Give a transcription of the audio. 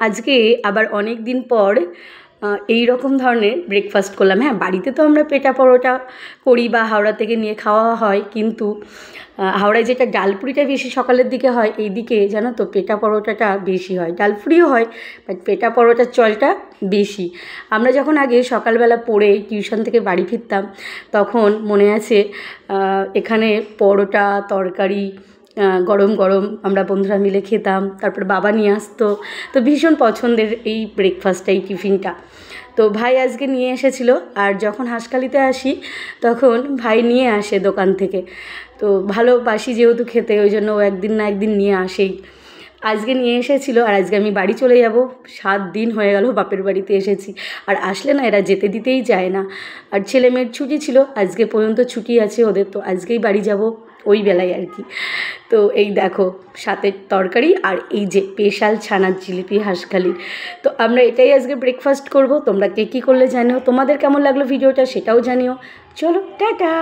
আজকে আবার অনেক দিন পর এই রকম ধরনের ব্রেকফাস্ট করলাম। হ্যাঁ, বাড়িতে তো আমরা পেটা পরোটা করি বা হাওড়া থেকে নিয়ে খাওয়া হয়, কিন্তু হাওড়ায় যেটা ডালপুরিটা বেশি সকালের দিকে হয়, এই দিকে জানো তো পেটা পরোটাটা বেশি হয়। ডালপুরিও হয়, বাট পেটা পরোটার চলটা বেশি। আমরা যখন আগে সকালবেলা পড়ে টিউশন থেকে বাড়ি ফিরতাম, তখন মনে আছে এখানে পরোটা তরকারি গরম গরম আমরা বন্ধুরা মিলে খেতাম। তারপর বাবা নিয়ে আসতো, তো ভীষণ পছন্দের এই ব্রেকফাস্টটা, এই টিফিনটা। তো ভাই আজকে নিয়ে এসেছিলো, আর যখন হাঁসখালিতে আসি তখন ভাই নিয়ে আসে দোকান থেকে। তো ভালোবাসি যেহেতু খেতে, ওই জন্য ও একদিন না একদিন নিয়ে আসেই। আজকে নিয়ে এসেছিলো, আর আজকে আমি বাড়ি চলে যাব। 7 দিন হয়ে গেল বাপের বাড়িতে এসেছি, আর আসলে না এরা যেতে দিতেই চায় না। আর ছেলে মেয়ের ছুটি ছিল, আজকে পর্যন্ত ছুটি আছে ওদের, তো আজকেই বাড়ি যাব ওই বেলায় আর কি। তো এই দেখো, সাথে তরকারি আর এই যে স্পেশাল ছানার জিলিপি হাঁসখালির। তো আমরা এটাই আজকে ব্রেকফাস্ট করব। তোমরা কে কী করলে জানিও, তোমাদের কেমন লাগলো ভিডিওটা সেটাও জানিও। চলো টাটা।